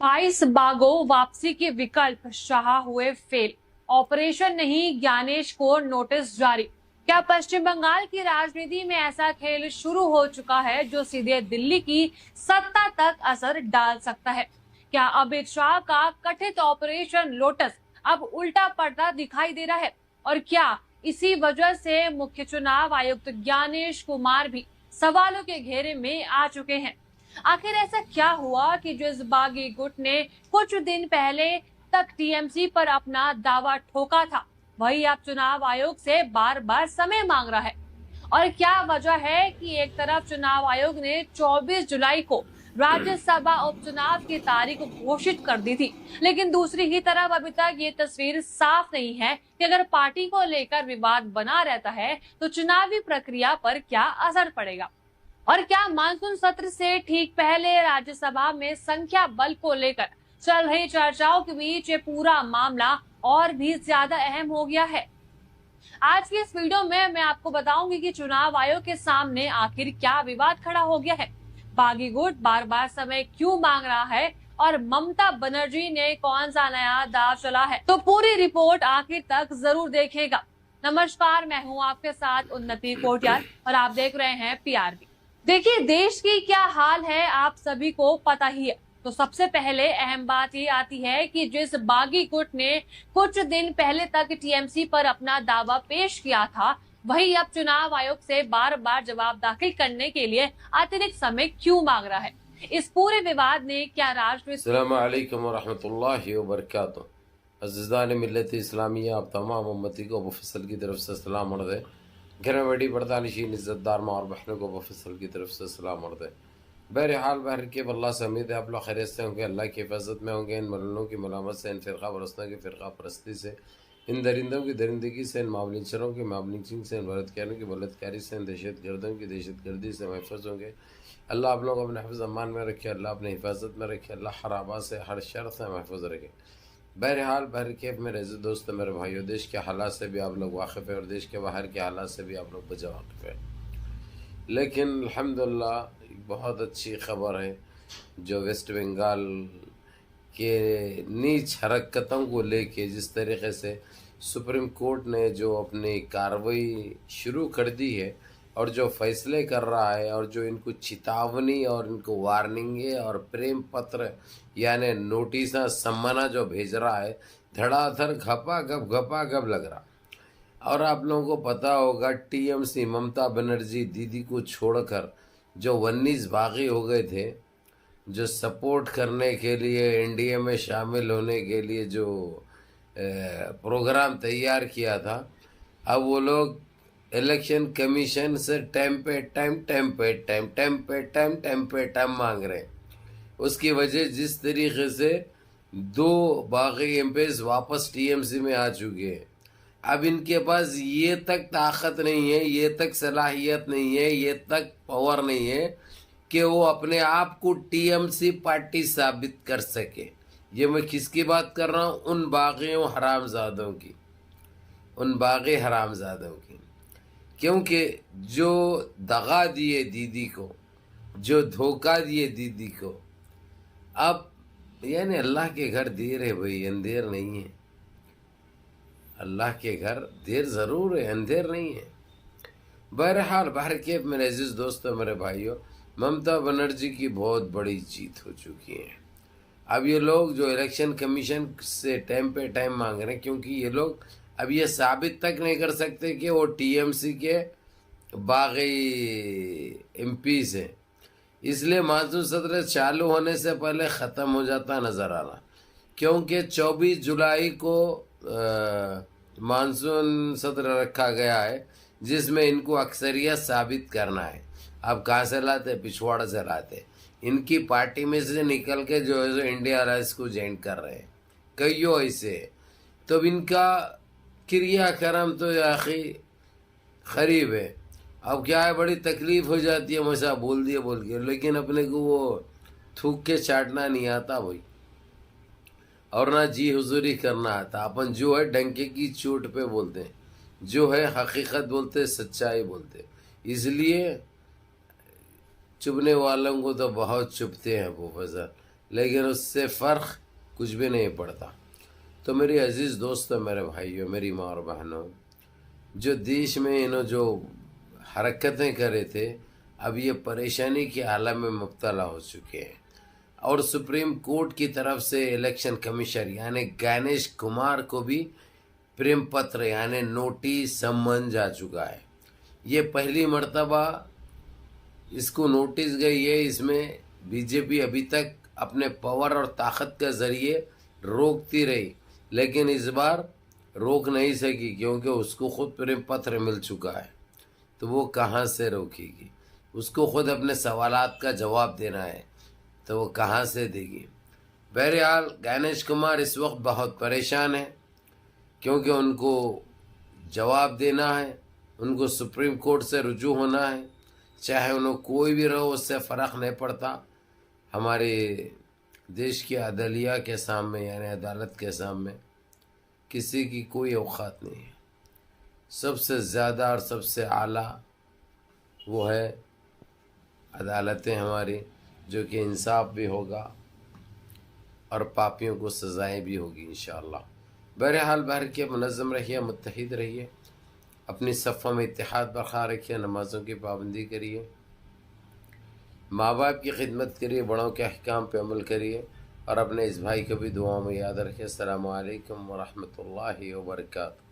22 बागों वापसी के विकल्प, शाह हुए फेल। ऑपरेशन नहीं, ज्ञानेश को नोटिस जारी। क्या पश्चिम बंगाल की राजनीति में ऐसा खेल शुरू हो चुका है जो सीधे दिल्ली की सत्ता तक असर डाल सकता है? क्या अमित शाह का कथित ऑपरेशन लोटस अब उल्टा पड़ता दिखाई दे रहा है? और क्या इसी वजह से मुख्य चुनाव आयुक्त ज्ञानेश कुमार भी सवालों के घेरे में आ चुके हैं? आखिर ऐसा क्या हुआ कि जिस बागी गुट ने कुछ दिन पहले तक टीएमसी पर अपना दावा ठोका था, वही अब चुनाव आयोग से बार बार समय मांग रहा है? और क्या वजह है कि एक तरफ चुनाव आयोग ने 24 जुलाई को राज्यसभा उपचुनाव की तारीख घोषित कर दी थी, लेकिन दूसरी ही तरफ अभी तक ये तस्वीर साफ नहीं है कि अगर पार्टी को लेकर विवाद बना रहता है तो चुनावी प्रक्रिया पर क्या असर पड़ेगा? और क्या मानसून सत्र से ठीक पहले राज्यसभा में संख्या बल को लेकर चल रही चर्चाओं के बीच ये पूरा मामला और भी ज्यादा अहम हो गया है? आज की इस वीडियो में मैं आपको बताऊंगी कि चुनाव आयोग के सामने आखिर क्या विवाद खड़ा हो गया है, बागी गुट बार बार समय क्यों मांग रहा है, और ममता बनर्जी ने कौन सा नया दाव चला है। तो पूरी रिपोर्ट आखिर तक जरूर देखिएगा। नमस्कार, मैं हूँ आपके साथ उन्नति कोटियाल और आप देख रहे हैं पीआरबी। देखिए, देश की क्या हाल है आप सभी को पता ही है। तो सबसे पहले अहम बात ये आती है कि जिस बागी गुट ने कुछ दिन पहले तक टीएमसी पर अपना दावा पेश किया था, वही अब चुनाव आयोग से बार बार जवाब दाखिल करने के लिए अतिरिक्त समय क्यों मांग रहा है? इस पूरे विवाद ने क्या राष्ट्रीय अस्सलाम वालेकुम व रहमतुल्लाहि व बरकातुहू। अज़ीज़ान मिल्लत इस्लामिया, आप तमाम उम्मती को अबू फैसल की तरफ से सलाम अर्ज़ है। घर में बड़ी पर्दानिशीन इज़्ज़तदार माँ और बहनों को अबू फैसल की तरफ से सलाम अर्ज़ है। बहरहाल बहर के अल्लाह से उम्मीद है आप लोग खैरियत से होंगे, अल्लाह की हिफाजत में होंगे, इन मलूनों की मलामत से, इन फ़िरक़ा परस्तों की फ़िरक़ा परस्ती से, इन दरिंदों की दरिंदगी से, इन मामलिंचरों की मामलिंचिंग से, इन बलात्कारियों की बलात्कारी से, इन दहशत गर्दों की दहशत गर्दी से महफूज होंगे। अल्लाह आप लोग अपने हिफ्ज़ अमान में रखे, अल्लाह अपने हिफाजत में रखे, अल्लाह हर आबा से हर शर से महफूज रखे। बहरहाल बहरकैफ मेरे अज़ीज़ दोस्त मेरे भाइयों, देश के हालात से भी आप लोग वाकिफ़ है और देश के बाहर के हालात से भी आप लोग बजा वाकिफ़ है। लेकिन अल्हम्दुलिल्लाह एक बहुत अच्छी ख़बर है जो वेस्ट बंगाल के नीच हरकतों को लेके जिस तरीक़े से सुप्रीम कोर्ट ने जो अपनी कार्रवाई शुरू कर दी है और जो फैसले कर रहा है और जो इनको चेतावनी और इनको वार्निंगें और प्रेम पत्र यानी नोटिस सम्मना जो भेज रहा है, धड़ाधड़ घपा गप लग रहा। और आप लोगों को पता होगा टीएमसी ममता बनर्जी दीदी को छोड़कर जो 19 बागी हो गए थे, जो सपोर्ट करने के लिए एनडीए में शामिल होने के लिए जो प्रोग्राम तैयार किया था, अब वो लोग इलेक्शन कमीशन से टाइम पे टाइम मांग रहे हैं। उसकी वजह जिस तरीके से 2 बागी एमपीज वापस टीएमसी में आ चुके हैं, अब इनके पास ये तक ताकत नहीं है, ये तक सलाहियत नहीं है, ये तक पावर नहीं है कि वो अपने आप को टीएमसी पार्टी साबित कर सके। ये मैं किसकी बात कर रहा हूँ? उन बागियों हरामजादों की, उन बागी हरामजादों की। क्योंकि जो दगा दिए दीदी को, जो धोखा दिए दीदी को, अब यानी अल्लाह के घर देर है भाई, अंधेर नहीं है। अल्लाह के घर देर ज़रूर है, अंधेर नहीं है। बहरहाल बहरकैफ मेरे अजीज़ दोस्तों मेरे भाइयों, ममता बनर्जी की बहुत बड़ी जीत हो चुकी है। अब ये लोग जो इलेक्शन कमीशन से टाइम पे टाइम मांग रहे हैं, क्योंकि ये लोग अब ये साबित तक नहीं कर सकते कि वो टीएमसी के बागी एमपीज हैं, इसलिए मानसून सत्र चालू होने से पहले ख़त्म हो जाता नज़र आ रहा। क्योंकि 24 जुलाई को मानसून सत्र रखा गया है जिसमें इनको अक्सरियत साबित करना है। अब कहाँ से लाते? पिछवाड़ा से लाते। इनकी पार्टी में से निकल के जो है जो इंडिया अलायंस को ज्वाइन कर रहे हैं कईयों ऐसे। तो इनका क्रियाक्रम तो आखिर खरीब है। अब क्या है, बड़ी तकलीफ़ हो जाती है मसा बोल के, लेकिन अपने को वो थूक के चाटना नहीं आता भाई, और ना जी हुजूरी करना आता। अपन जो है डंके की चोट पे बोलते हैं, जो है हकीकत बोलते, सच्चाई बोलते। इसलिए चुभने वालों को तो बहुत चुभते हैं वो फजल, لیکن اس سے فرق کچھ بھی نہیں پڑتا. تو میری عزیز دوستوں، میرے بھائیوں، میری ماں اور بہنوں، جو دیش میں انہوں جو حرکتیں کرے تھے، اب یہ پریشانی کے عالم میں مبتلا ہو چکے ہیں. اور سپریم کورٹ کی طرف سے الیکشن کمیشن یعنی گانیش کمار کو بھی پریم پتر یعنی نوٹس سمن جا چکا ہے. یہ پہلی مرتبہ اس کو نوٹس گئی ہے. اس میں بی جے پی ابھی تک اپنے پاور اور طاقت کے ذریعے روکتی رہی، لیکن اس بار روک نہیں سکی کیونکہ اس کو خود پریم پتر مل چکا ہے. تو وہ کہاں سے روکے گی؟ اس کو خود اپنے سوالات کا جواب دینا ہے، تو وہ کہاں سے دے گی؟ بہرحال گانیش کمار اس وقت بہت پریشان ہیں کیونکہ ان کو جواب دینا ہے، ان کو سپریم کورٹ سے رجوع ہونا ہے. چاہے انہوں کوئی بھی رہو، اس سے فرق نہیں پڑتا. ہمارے دیش کی عدلیہ کے سامنے یعنی عدالت کے سامنے کسی کی کوئی اوقات نہیں ہے. سب سے زیادہ اور سب سے اعلیٰ وہ ہے عدالتیں ہماری، جو کہ انصاف بھی ہوگا اور پاپیوں کو سزائیں بھی ہوگی انشاءاللہ. بہرحال بہر کے منظم رہیے، متحد رہیے، اپنی صفوں میں اتحاد برقرار رکھیے، نمازوں کی پابندی کریے، ماں باپ کی خدمت کریے، بڑوں کے احکام پہ عمل کریے، اور اپنے اس بھائی کو بھی دعاؤں میں یاد رکھیں. السلام علیکم ورحمۃ اللہ وبرکاتہ.